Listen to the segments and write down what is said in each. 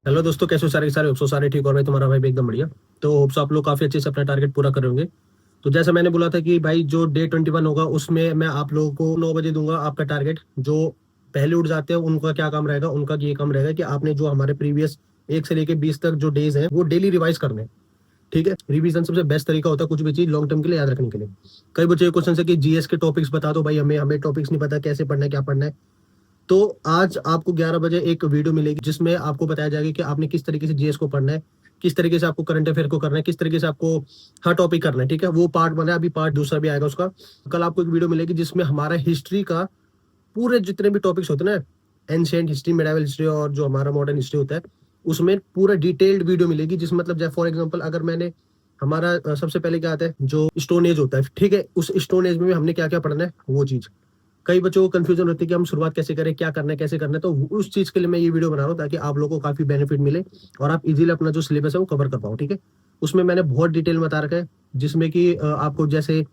Hello दोस्तों, कैसे हो? सारे के सारे होप्स हो सारे ठीक। और भाई तुम्हारा भाई भी एकदम बढ़िया। तो होप्स आप लोग काफी अच्छे से अपना टारगेट पूरा कर रहे होंगे। तो जैसा मैंने बोला था कि भाई जो डे 21 होगा उसमें मैं आप लोगों को 9 बजे दूंगा आपका टारगेट। जो पहले उठ जाते हैं उनका क्या काम रहेगा, उनका ये काम रहेगा कि आपने जो हमारे प्रीवियस 1 से लेके 20 तक जो डेज हैं वो डेली रिवाइज करने हैं। ठीक है, रिवीजन सबसे बेस्ट तरीका होता है कुछ भी चीज लॉन्ग टर्म के लिए याद रखने के लिए। कई बच्चे ये क्वेश्चन है कि जीएस के टॉपिक्स बता दो भाई, हमें हमें टॉपिक्स नहीं पता, कैसे पढ़ना है क्या पढ़ना है। तो आज आपको 11 बजे एक वीडियो मिलेगी जिसमें आपको बताया जाएगा कि आपने किस तरीके से जीएस को पढ़ना है, किस तरीके से आपको करंट अफेयर को करना है, किस तरीके से आपको हर टॉपिक करना है। ठीक है, वो पार्ट 1 है, अभी पार्ट दूसरा भी आएगा उसका। कल आपको एक वीडियो मिलेगी जिसमें हमारा हिस्ट्री का पूरे जितने भी टॉपिक्स होते हैं ना, एंशिएंट हिस्ट्री, मिडाइवल हिस्ट्री और जो हमारा मॉडर्न हिस्ट्री होता है, उसमें पूरा डिटेल्ड वीडियो मिलेगी। जिसमें मतलब जैसे फॉर एग्जांपल अगर मैंने हमारा सबसे पहले क्या आता है, जो स्टोन एज होता है, ठीक है, उस स्टोन एज में भी हमने क्या क्या पढ़ना है वो चीज। कई बच्चों को कंफ्यूजन होती है कि हम शुरुआत कैसे करें, क्या करना है, कैसे करना है। तो उस चीज के लिए मैं ये वीडियो बना रहा हूँ ताकि आप लोगों को काफी बेनिफिट मिले और आप इजीली अपना जो सिलेबस है वो कवर कर पाओ। ठीक है, उसमें मैंने बहुत डिटेल में बता रखा है जिसमें कि आपको जैसे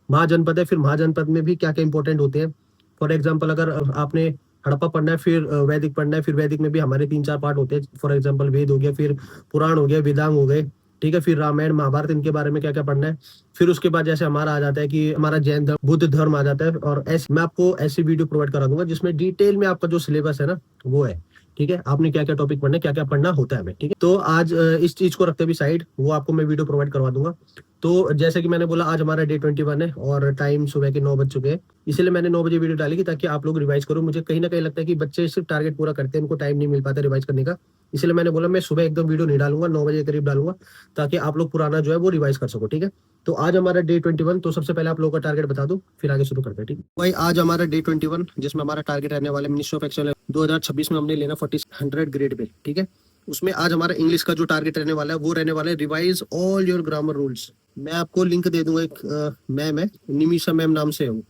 महाजनपद है, फिर महाजनपद में भी क्या क्या इंपॉर्टेंट होते हैं। फॉर एग्जाम्पल अगर आपने हड़प्पा पढ़ना है, फिर वैदिक पढ़ना है, फिर वैदिक में भी हमारे 3-4 पार्ट होते हैं। फॉर एग्जाम्पल वेद हो गया, फिर पुराण हो गया, वेदांग हो गए। ठीक है, फिर रामायण महाभारत, इनके बारे में क्या क्या पढ़ना है। फिर उसके बाद जैसे हमारा आ जाता है कि हमारा जैन धर्म, बुद्ध धर्म आ जाता है। और ऐसे मैं आपको ऐसी वीडियो प्रोवाइड करा दूंगा जिसमें डिटेल में आपका जो सिलेबस है ना वो है। ठीक है, आपने क्या क्या टॉपिक पढ़ना है, क्या क्या पढ़ना होता है हमें। ठीक है, तो आज इस चीज को रखते भी साइड, वो आपको मैं वीडियो प्रोवाइड करवा दूंगा। तो जैसे कि मैंने बोला आज हमारा डे 21 है और टाइम सुबह के 9 बज चुके हैं। इसलिए मैंने 9 बजे वीडियो डाली कि ताकि आप लोग रिवाइज करो। मुझे कहीं ना कहीं लगता है कि बच्चे सिर्फ टारगेट पूरा करते हैं, उनको टाइम नहीं मिल पाता रिवाइज करने का। इसलिए मैंने बोला मैं सुबह एकदम वीडियो नहीं डालूंगा, 9 बजे के करीब डालूंगा ताकि आप लोग पुराना जो है वो रिवाइज कर सको। ठीक है, तो आज हमारा डे 21। तो सबसे पहले आप लोगों का टारगेट बता दूं, फिर आगे शुरू करते हैं। ठीक है भाई, आज हमारा डे 21 जिसमें हमारा टारगेट रहने वाला मिनिस्ट्री ऑफ एक्सेल 2026 में हमने लेना 40 ग्रेड पे। ठीक है, उसमें आज हमारा इंग्लिश का जो टारगेट रहने वाला है वो रहने वाला है revise all your grammar rules. मैं आपको लिंक दे दूंगा, एक मैम है, निमिषा मैम नाम से है वो।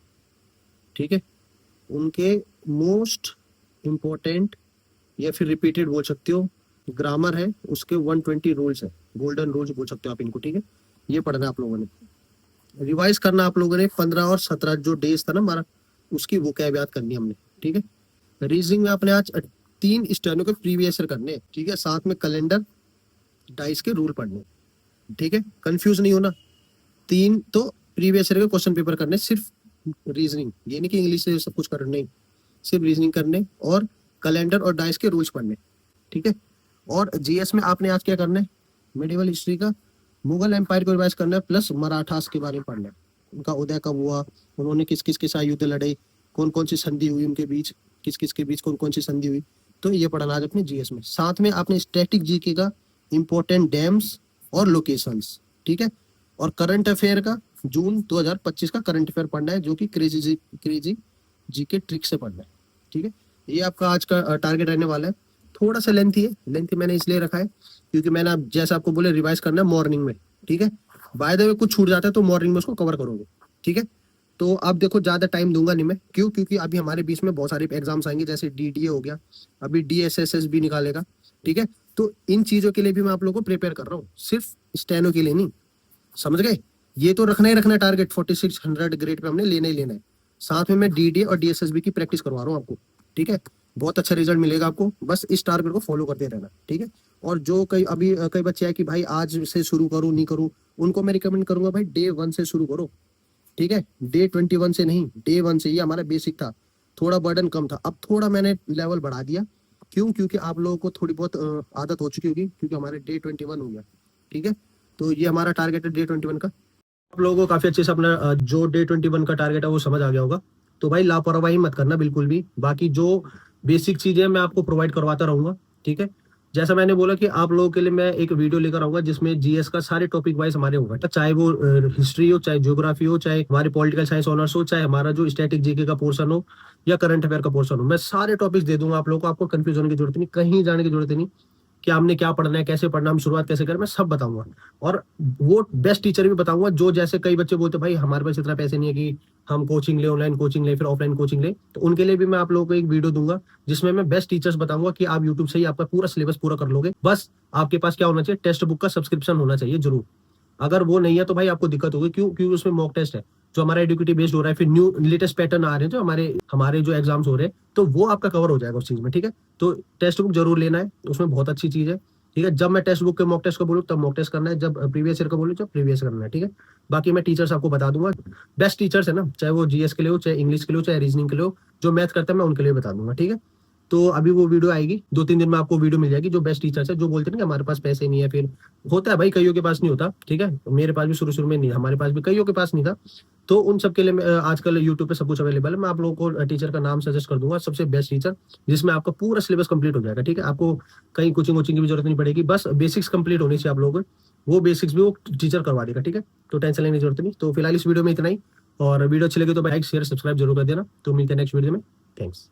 ठीक है, उनके मोस्ट इम्पोर्टेंट या फिर रिपीटेड बोल सकते हो ग्रामर है, उसके 120 रूल्स है, गोल्डन रूल्स बोल सकते हो आप इनको। ठीक है, ये पढ़ना है आप लोगों ने, रिवाइज करना आप लोगों ने। 15 और 17 जो डेज था ना हमारा, उसकी वो क्या याद करनी है हमने। ठीक है, रीजनिंग में आपने आज 3 स्टेनो के प्रीवियस ईयर करने हैं। ठीक है, साथ में कैलेंडर डाइस के रूल पढ़ने। ठीक है, कंफ्यूज नहीं होना। 3 तो प्रीवियस ईयर के क्वेश्चन पेपर करने, सिर्फ रीजनिंग, ये नहीं कि इंग्लिश से सब कुछ करना, नहीं, सिर्फ रीजनिंग करने और कैलेंडर और डाइस के रूल्स पढ़ने। ठीक है, और जीएस में आपने आज क्या करना है, मिडिवल हिस्ट्री का मुगल एम्पायर को रिवाइज करना है, प्लस मराठास के बारे में पढ़ना है। उनका उदय कब हुआ, उन्होंने किस किस के साथ युद्ध लड़े, कौन कौन सी संधि हुई उनके बीच, किस किस के बीच कौन कौन सी संधि हुई। तो ये पढ़ना आज अपने जीएस में। साथ में आपने स्टैटिक जीके का इंपॉर्टेंट डैम्स और लोकेशंस। ठीक है, और करंट अफेयर का जून 2025 का करंट अफेयर पढ़ना है, जो कि क्रेजी जी के ट्रिक से पढ़ना है। ठीक है, ये आपका आज का टारगेट रहने वाला है। थोड़ा सा लेंथी है, लेंथी मैंने इसलिए रखा है क्योंकि मैंने आप जैसा आपको बोले रिवाइज करना है मॉर्निंग में। ठीक है, बाय द वे कुछ छूट जाता है तो मॉर्निंग में उसको कवर करोगे। ठीक है, तो आप देखो ज्यादा टाइम दूंगा नहीं मैं, क्यों, क्योंकि अभी हमारे बीच में बहुत सारे एग्जाम्स आएंगे, जैसे डीडीए हो गया, अभी डीएसएसएस भी निकालेगा। ठीक है, तो इन चीजों के लिए भी मैं आप लोगों को प्रिपेयर कर रहा हूँ, सिर्फ स्टेनो के लिए नहीं। समझ गए, ये तो रखना ही रखना है टारगेट, 4600 ग्रेड पे हमने लेना ही लेना है। साथ में मैं डीडीए और डीएसएसबी की प्रैक्टिस करवा रहा हूँ आपको। ठीक है, बहुत अच्छा रिजल्ट मिलेगा आपको, बस इस टारगेट को फॉलो करते रहना। ठीक है, और जो कई बच्चे हैं कि भाई आज से शुरू करूँ नहीं करूँ, उनको मैं रिकमेंड करूंगा भाई डे 1 से शुरू करो। ठीक है, डे 21 से नहीं, डे 1 से। ये हमारा बेसिक था, थोड़ा बर्डन कम था, अब थोड़ा मैंने लेवल बढ़ा दिया। क्यों, क्योंकि आप लोगों को थोड़ी बहुत आदत हो चुकी होगी, क्योंकि हमारे डे 21 हो गया। ठीक है, तो ये हमारा टारगेट है डे 21 का। आप लोगों को काफी अच्छे से अपना जो डे 21 का टारगेट है वो समझ आ गया होगा। तो भाई लापरवाही मत करना बिल्कुल भी, बाकी जो बेसिक चीजें मैं आपको प्रोवाइड करवाता रहूंगा। ठीक है, जैसा मैंने बोला कि आप लोगों के लिए मैं एक वीडियो लेकर आऊंगा जिसमें जीएस का सारे टॉपिक वाइज हमारे होगा, चाहे वो हिस्ट्री हो, चाहे ज्योग्राफी हो, चाहे हमारे पॉलिटिकल साइंस ऑनर्स हो, चाहे हमारा जो स्टैटिक जीके का पोर्सन हो या करंट अफेयर का पोर्सन हो, मैं सारे टॉपिक्स दे दूंगा आप लोगों को। आपको कंफ्यूज होने की जरूरत नहीं, कहीं जाने की जरूरत नहीं कि हमने क्या पढ़ना है, कैसे पढ़ना, हम शुरुआत कैसे करें, मैं सब बताऊंगा। और वो बेस्ट टीचर भी बताऊंगा, जो जैसे कई बच्चे बोलते भाई हमारे पास इतना पैसे नहीं है कि हम कोचिंग ले, ऑनलाइन कोचिंग ले, फिर ऑफलाइन कोचिंग ले, तो उनके लिए भी मैं आप लोगों को एक वीडियो दूंगा जिसमें मैं बेस्ट टीचर्स बताऊंगा कि आप यूट्यूब से ही आपका पूरा सिलेबस पूरा कर लोगे। बस आपके पास क्या होना चाहिए, टेक्स्ट बुक का सब्सक्रिप्शन होना चाहिए जरूर। अगर वो नहीं है तो भाई आपको दिक्कत होगी, क्यों, क्योंकि उसमें मॉक टेस्ट है। जो हमारा एडुकेटिव बेस्ड हो रहा है, फिर न्यू लेटेस्ट पैटर्न आ रहे हैं जो हमारे हमारे जो एग्जाम्स हो रहे हैं, तो वो आपका कवर हो जाएगा उस चीज में, ठीक है। तो टेक्स्ट बुक जरूर लेना है, उसमें बहुत अच्छी चीज है, ठीक है। जब मैं टेक्स्ट बुक के मॉक टेस्ट को बोलूँ तब मॉक टेस्ट करना है, जब प्रीवियस ईयर को बोलूँ तब प्रीवियस करना है, ठीक है। बाकी मैं टीचर्स आपको बता दूंगा, बेस्ट टीचर्स है ना, चाहे वो जीएस के लिए हो, चाहे इंग्लिश के लिए हो, चाहे रीजनिंग के लिए हो, जो मैथ करता है मैं उनके लिए बता दूंगा, ठीक है। तो अभी वो वीडियो आएगी 2-3 दिन में, आपको वीडियो मिल जाएगी, जो बेस्ट टीचर्स है, जो बोलते हैं ना कि हमारे पास पैसे नहीं है, फिर होता है भाई, कईयों के पास नहीं होता, ठीक है। मेरे पास भी शुरू शुरू में नहीं, हमारे पास भी कईयों के पास नहीं था। तो उन सब के लिए आजकल यूट्यूब पे सब कुछ अवेलेबल है, मैं आप लोगों को टीचर का नाम सजेस्ट कर दूंगा, सबसे बेस्ट टीचर, जिसमें आपका पूरा सिलेबस कंप्लीट हो जाएगा, ठीक है। आपको कहीं कोचिंग वोचिंग की भी जरूरत नहीं पड़ेगी, बस बेसिक्स कंप्लीट होनी चाहिए आप लोगों को, वो बेसिक्स भी वो टीचर करवा देगा, ठीक है। तो टेंशन लेने की जरूरत नहीं। तो फिलहाल इस वीडियो में इतना ही, और वीडियो अच्छी लगी तो लाइक शेयर सब्सक्राइब जरूर कर देना। तो मिलते हैं नेक्स्ट वीडियो में, थैंक्स।